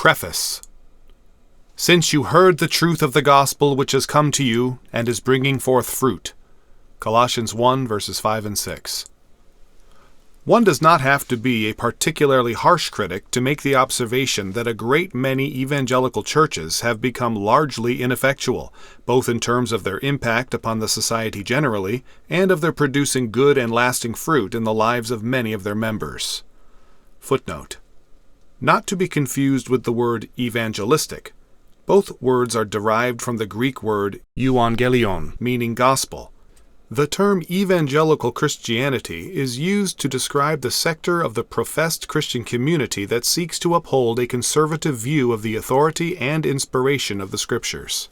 Preface. Since you heard the truth of the gospel which has come to you and is bringing forth fruit. Colossians 1 verses 5 and 6. One does not have to be a particularly harsh critic to make the observation that a great many evangelical churches have become largely ineffectual, both in terms of their impact upon the society generally and of their producing good and lasting fruit in the lives of many of their members. Footnote. Not to be confused with the word evangelistic. Both words are derived from the Greek word euangelion, meaning gospel. The term evangelical Christianity is used to describe the sector of the professed Christian community that seeks to uphold a conservative view of the authority and inspiration of the Scriptures.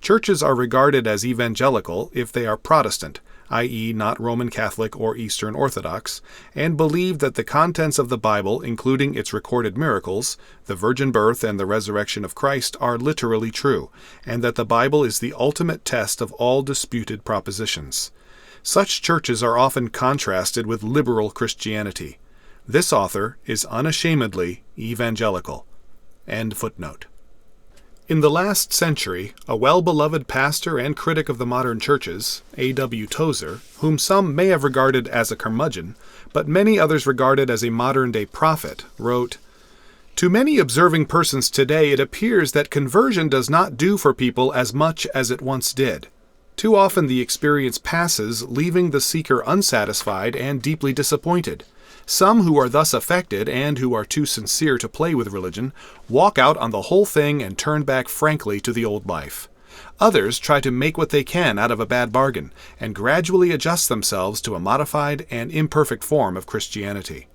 Churches are regarded as evangelical if they are Protestant, i.e. not Roman Catholic or Eastern Orthodox, and believe that the contents of the Bible, including its recorded miracles, the virgin birth and the resurrection of Christ, are literally true, and that the Bible is the ultimate test of all disputed propositions. Such churches are often contrasted with liberal Christianity. This author is unashamedly evangelical. End footnote. In the last century, a well-beloved pastor and critic of the modern churches, A.W. Tozer, whom some may have regarded as a curmudgeon, but many others regarded as a modern-day prophet, wrote, "To many observing persons today it appears that conversion does not do for people as much as it once did. Too often the experience passes, leaving the seeker unsatisfied and deeply disappointed. Some who are thus affected, and who are too sincere to play with religion, walk out on the whole thing and turn back frankly to the old life. Others try to make what they can out of a bad bargain, and gradually adjust themselves to a modified and imperfect form of Christianity."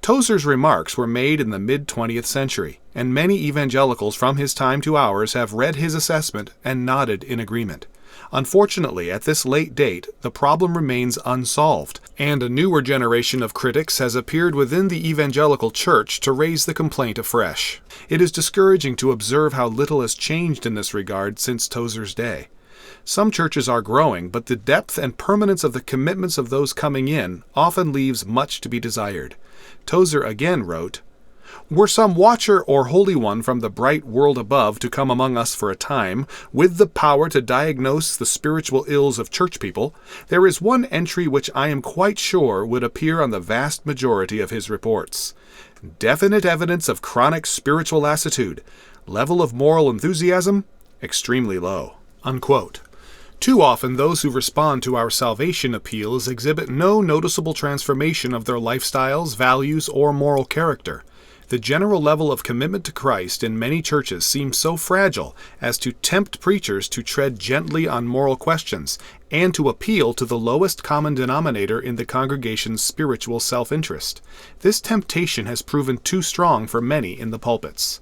Tozer's remarks were made in the mid-20th century, and many evangelicals from his time to ours have read his assessment and nodded in agreement. Unfortunately, at this late date, the problem remains unsolved, and a newer generation of critics has appeared within the evangelical church to raise the complaint afresh. It is discouraging to observe how little has changed in this regard since Tozer's day. Some churches are growing, but the depth and permanence of the commitments of those coming in often leaves much to be desired. Tozer again wrote, "Were some watcher or holy one from the bright world above to come among us for a time, with the power to diagnose the spiritual ills of church people, there is one entry which I am quite sure would appear on the vast majority of his reports. Definite evidence of chronic spiritual lassitude. Level of moral enthusiasm, extremely low." Unquote. Too often those who respond to our salvation appeals exhibit no noticeable transformation of their lifestyles, values, or moral character. The general level of commitment to Christ in many churches seems so fragile as to tempt preachers to tread gently on moral questions and to appeal to the lowest common denominator in the congregation's spiritual self-interest. This temptation has proven too strong for many in the pulpits.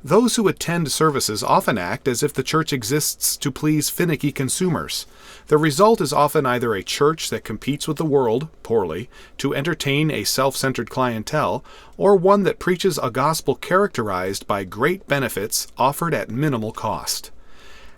Those who attend services often act as if the church exists to please finicky consumers. The result is often either a church that competes with the world, poorly, to entertain a self-centered clientele, or one that preaches a gospel characterized by great benefits offered at minimal cost.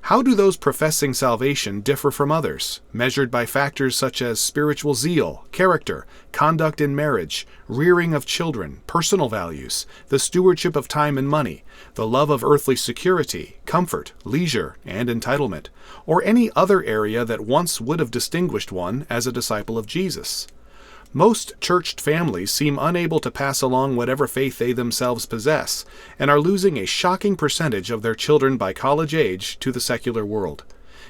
How do those professing salvation differ from others, measured by factors such as spiritual zeal, character, conduct in marriage, rearing of children, personal values, the stewardship of time and money, the love of earthly security, comfort, leisure, and entitlement, or any other area that once would have distinguished one as a disciple of Jesus? Most churched families seem unable to pass along whatever faith they themselves possess, and are losing a shocking percentage of their children by college age to the secular world.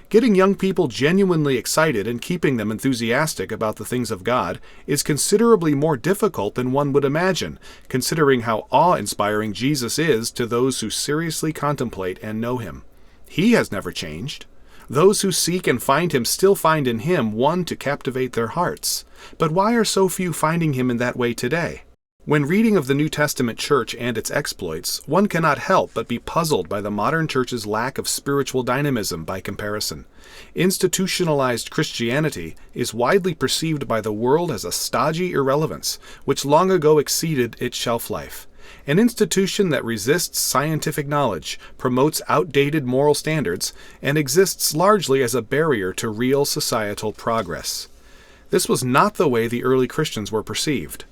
Getting young people genuinely excited and keeping them enthusiastic about the things of God is considerably more difficult than one would imagine, considering how awe-inspiring Jesus is to those who seriously contemplate and know Him. He has never changed. Those who seek and find Him still find in Him one to captivate their hearts. But why are so few finding Him in that way today? When reading of the New Testament church and its exploits, one cannot help but be puzzled by the modern church's lack of spiritual dynamism by comparison. Institutionalized Christianity is widely perceived by the world as a stodgy irrelevance, which long ago exceeded its shelf life. An institution that resists scientific knowledge, promotes outdated moral standards, and exists largely as a barrier to real societal progress. This was not the way the early Christians were perceived.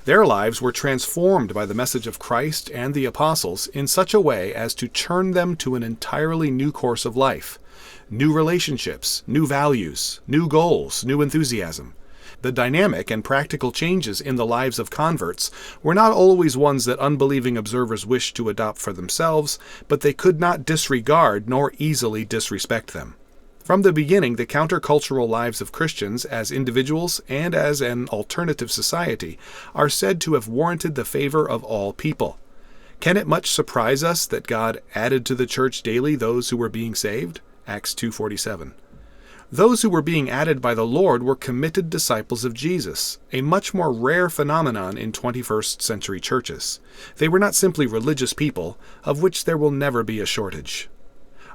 Their lives were transformed by the message of Christ and the apostles in such a way as to turn them to an entirely new course of life. New relationships, new values, new goals, new enthusiasm. The dynamic and practical changes in the lives of converts were not always ones that unbelieving observers wished to adopt for themselves, but they could not disregard nor easily disrespect them. From the beginning, the countercultural lives of Christians as individuals and as an alternative society are said to have warranted the favor of all people. Can it much surprise us that God added to the church daily those who were being saved? Acts 2:47. Those who were being added by the Lord were committed disciples of Jesus, a much more rare phenomenon in 21st century churches. They were not simply religious people, of which there will never be a shortage.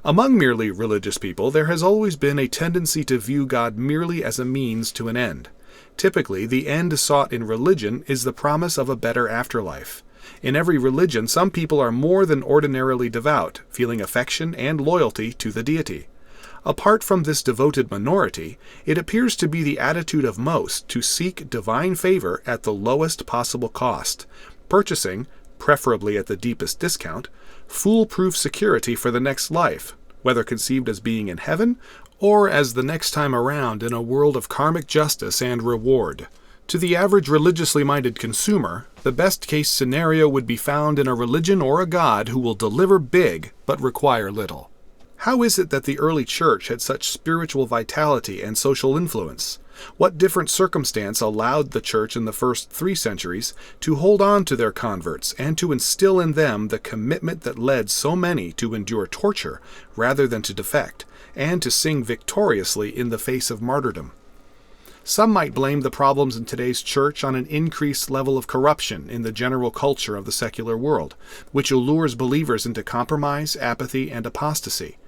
Among merely religious people, there has always been a tendency to view God merely as a means to an end. Typically, the end sought in religion is the promise of a better afterlife. In every religion, some people are more than ordinarily devout, feeling affection and loyalty to the deity. Apart from this devoted minority, it appears to be the attitude of most to seek divine favor at the lowest possible cost, purchasing, preferably at the deepest discount, foolproof security for the next life, whether conceived as being in heaven or as the next time around in a world of karmic justice and reward. To the average religiously minded consumer, the best-case scenario would be found in a religion or a God who will deliver big but require little. How is it that the early church had such spiritual vitality and social influence? What different circumstance allowed the church in the first 3 centuries to hold on to their converts and to instill in them the commitment that led so many to endure torture rather than to defect, and to sing victoriously in the face of martyrdom? Some might blame the problems in today's church on an increased level of corruption in the general culture of the secular world, which allures believers into compromise, apathy, and apostasy.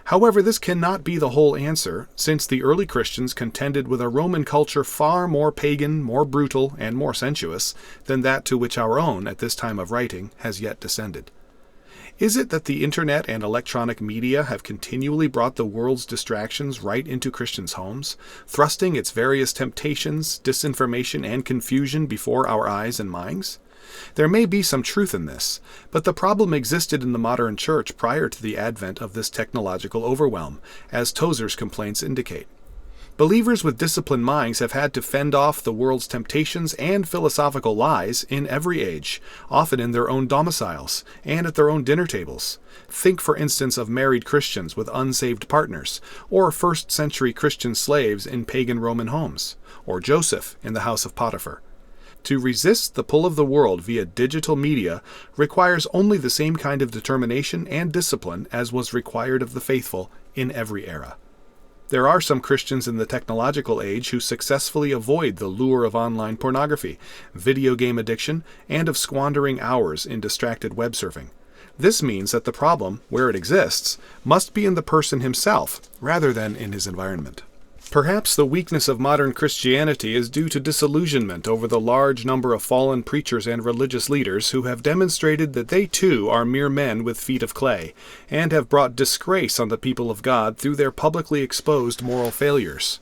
However, this cannot be the whole answer, since the early Christians contended with a Roman culture far more pagan, more brutal, and more sensuous than that to which our own, at this time of writing, has yet descended. Is it that the internet and electronic media have continually brought the world's distractions right into Christians' homes, thrusting its various temptations, disinformation, and confusion before our eyes and minds? There may be some truth in this, but the problem existed in the modern church prior to the advent of this technological overwhelm, as Tozer's complaints indicate. Believers with disciplined minds have had to fend off the world's temptations and philosophical lies in every age, often in their own domiciles and at their own dinner tables. Think, for instance, of married Christians with unsaved partners, or first-century Christian slaves in pagan Roman homes, or Joseph in the house of Potiphar. To resist the pull of the world via digital media requires only the same kind of determination and discipline as was required of the faithful in every era. There are some Christians in the technological age who successfully avoid the lure of online pornography, video game addiction, and of squandering hours in distracted web surfing. This means that the problem, where it exists, must be in the person himself rather than in his environment. Perhaps the weakness of modern Christianity is due to disillusionment over the large number of fallen preachers and religious leaders who have demonstrated that they too are mere men with feet of clay, and have brought disgrace on the people of God through their publicly exposed moral failures.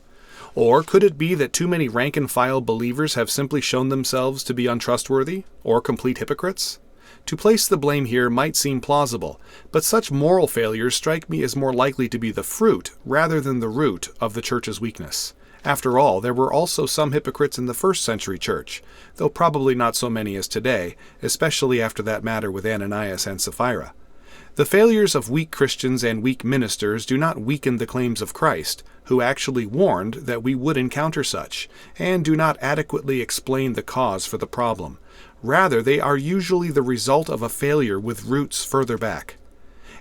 Or could it be that too many rank-and-file believers have simply shown themselves to be untrustworthy, or complete hypocrites? To place the blame here might seem plausible, but such moral failures strike me as more likely to be the fruit rather than the root of the church's weakness. After all, there were also some hypocrites in the first century church, though probably not so many as today, especially after that matter with Ananias and Sapphira. The failures of weak Christians and weak ministers do not weaken the claims of Christ, who actually warned that we would encounter such, and do not adequately explain the cause for the problem. Rather, they are usually the result of a failure with roots further back.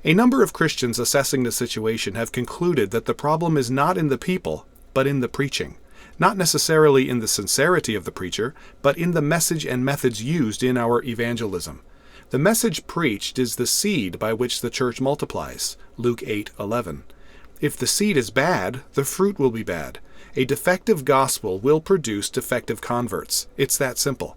A number of Christians assessing the situation have concluded that the problem is not in the people, but in the preaching. Not necessarily in the sincerity of the preacher, but in the message and methods used in our evangelism. The message preached is the seed by which the church multiplies. Luke 8:11. If the seed is bad, the fruit will be bad. A defective gospel will produce defective converts. It's that simple.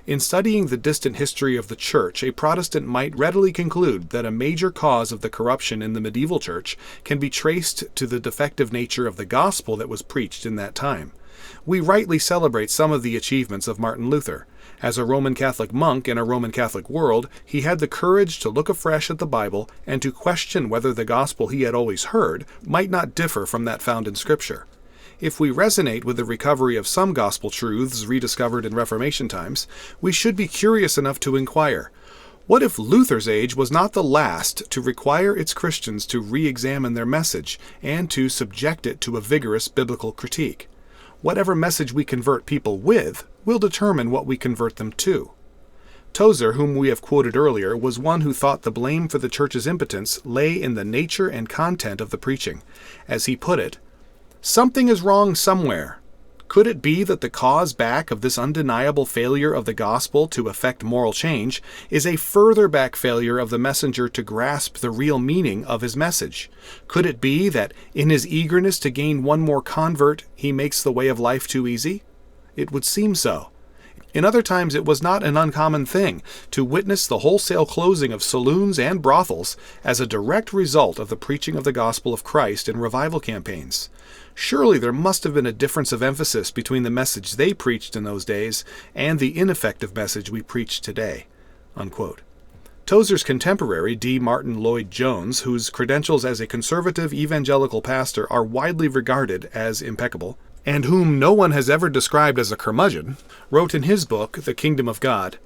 In studying the distant history of the church, a Protestant might readily conclude that a major cause of the corruption in the medieval church can be traced to the defective nature of the gospel that was preached in that time. We rightly celebrate some of the achievements of Martin Luther, As a Roman Catholic monk in a Roman Catholic world, he had the courage to look afresh at the Bible and to question whether the gospel he had always heard might not differ from that found in Scripture. If we resonate with the recovery of some gospel truths rediscovered in Reformation times, we should be curious enough to inquire, what if Luther's age was not the last to require its Christians to re-examine their message and to subject it to a vigorous biblical critique? Whatever message we convert people with will determine what we convert them to. Tozer, whom we have quoted earlier, was one who thought the blame for the church's impotence lay in the nature and content of the preaching. As he put it, "Something is wrong somewhere. Could it be that the cause back of this undeniable failure of the gospel to effect moral change is a further back failure of the messenger to grasp the real meaning of his message? Could it be that in his eagerness to gain one more convert, he makes the way of life too easy? It would seem so. In other times it was not an uncommon thing to witness the wholesale closing of saloons and brothels as a direct result of the preaching of the gospel of Christ in revival campaigns. Surely there must have been a difference of emphasis between the message they preached in those days and the ineffective message we preach today." Unquote. Tozer's contemporary, D. Martin Lloyd-Jones, whose credentials as a conservative evangelical pastor are widely regarded as impeccable, and whom no one has ever described as a curmudgeon, wrote in his book, The Kingdom of God,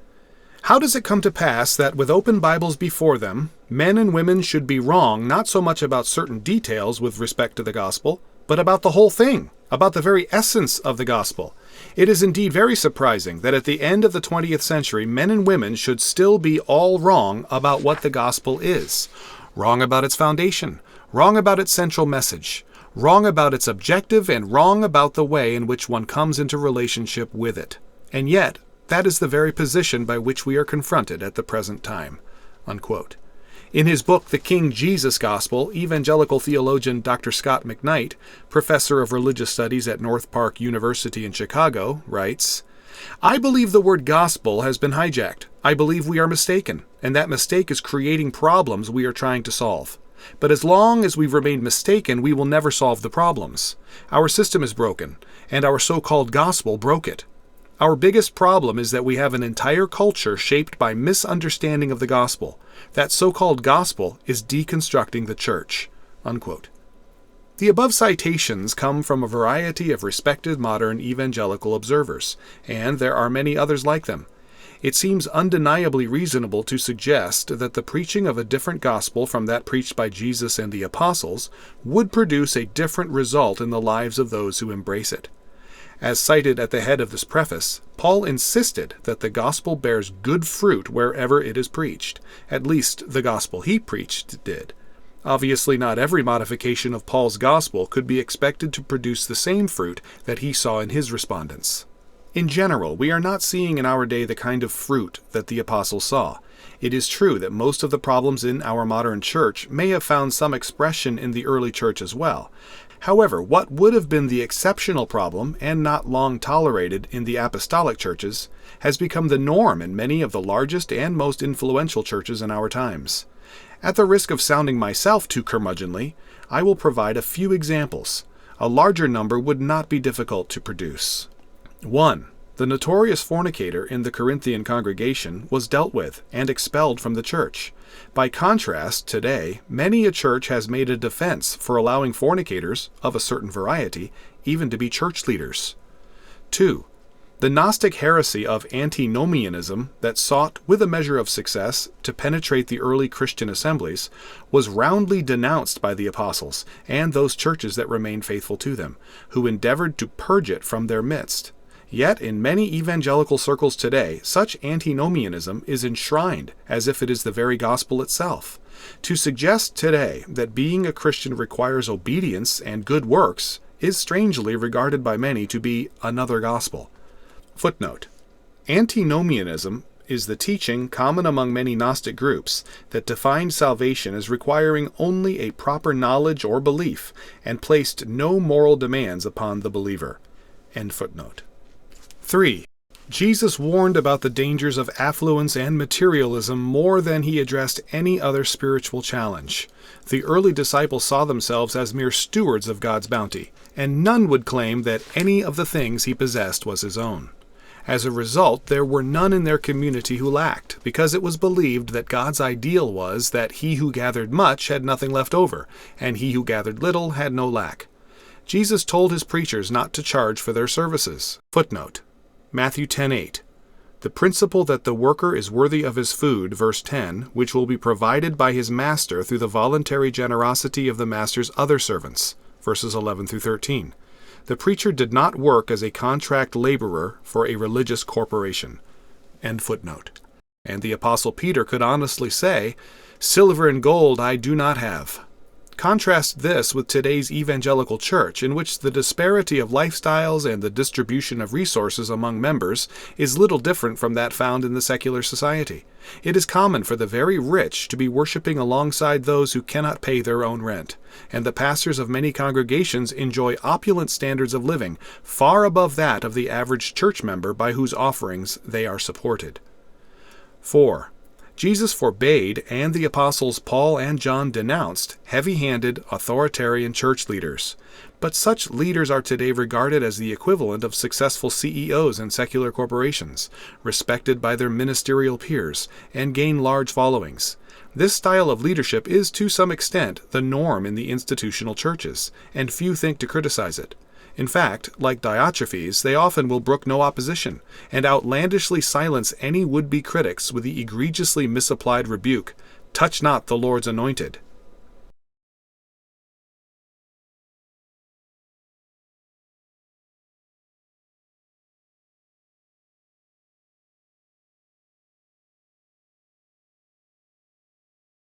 "How does it come to pass that with open Bibles before them, men and women should be wrong not so much about certain details with respect to the gospel, but about the whole thing, about the very essence of the gospel? It is indeed very surprising that at the end of the 20th century, men and women should still be all wrong about what the gospel is. Wrong about its foundation, wrong about its central message, wrong about its objective, and wrong about the way in which one comes into relationship with it. And yet, that is the very position by which we are confronted at the present time." Unquote. In his book, The King Jesus Gospel, evangelical theologian Dr. Scott McKnight, professor of religious studies at North Park University in Chicago, writes, "I believe the word gospel has been hijacked. I believe we are mistaken, and that mistake is creating problems we are trying to solve. But as long as we've remained mistaken, we will never solve the problems. Our system is broken, and our so-called gospel broke it. Our biggest problem is that we have an entire culture shaped by misunderstanding of the gospel. That so-called gospel is deconstructing the church." Unquote. The above citations come from a variety of respected modern evangelical observers, and there are many others like them. It seems undeniably reasonable to suggest that the preaching of a different gospel from that preached by Jesus and the apostles would produce a different result in the lives of those who embrace it. As cited at the head of this preface, Paul insisted that the gospel bears good fruit wherever it is preached. At least the gospel he preached did. Obviously, not every modification of Paul's gospel could be expected to produce the same fruit that he saw in his respondents. In general, we are not seeing in our day the kind of fruit that the apostles saw. It is true that most of the problems in our modern church may have found some expression in the early church as well. However, what would have been the exceptional problem, and not long tolerated in the apostolic churches, has become the norm in many of the largest and most influential churches in our times. At the risk of sounding myself too curmudgeonly, I will provide a few examples. A larger number would not be difficult to produce. 1. The notorious fornicator in the Corinthian congregation was dealt with and expelled from the church. By contrast, today, many a church has made a defense for allowing fornicators, of a certain variety, even to be church leaders. 2. The Gnostic heresy of antinomianism that sought, with a measure of success, to penetrate the early Christian assemblies, was roundly denounced by the apostles and those churches that remained faithful to them, who endeavored to purge it from their midst. Yet, in many evangelical circles today, such antinomianism is enshrined as if it is the very gospel itself. To suggest today that being a Christian requires obedience and good works is strangely regarded by many to be another gospel. Footnote: Antinomianism is the teaching common among many Gnostic groups that defined salvation as requiring only a proper knowledge or belief and placed no moral demands upon the believer. End footnote. 3. Jesus warned about the dangers of affluence and materialism more than he addressed any other spiritual challenge. The early disciples saw themselves as mere stewards of God's bounty, and none would claim that any of the things he possessed was his own. As a result, there were none in their community who lacked, because it was believed that God's ideal was that he who gathered much had nothing left over, and he who gathered little had no lack. Jesus told his preachers not to charge for their services. Footnote: Matthew 10:8. The principle that the worker is worthy of his food, verse 10, which will be provided by his master through the voluntary generosity of the master's other servants, verses 11 through 13. The preacher did not work as a contract laborer for a religious corporation. End footnote. And the Apostle Peter could honestly say, "Silver and gold I do not have." Contrast this with today's evangelical church, in which the disparity of lifestyles and the distribution of resources among members is little different from that found in the secular society. It is common for the very rich to be worshiping alongside those who cannot pay their own rent, and the pastors of many congregations enjoy opulent standards of living far above that of the average church member by whose offerings they are supported. 4. Jesus forbade, and the apostles Paul and John denounced, heavy-handed, authoritarian church leaders. But such leaders are today regarded as the equivalent of successful CEOs in secular corporations, respected by their ministerial peers, and gain large followings. This style of leadership is, to some extent, the norm in the institutional churches, and few think to criticize it. In fact, like Diotrephes, they often will brook no opposition, and outlandishly silence any would-be critics with the egregiously misapplied rebuke, "Touch not the Lord's anointed."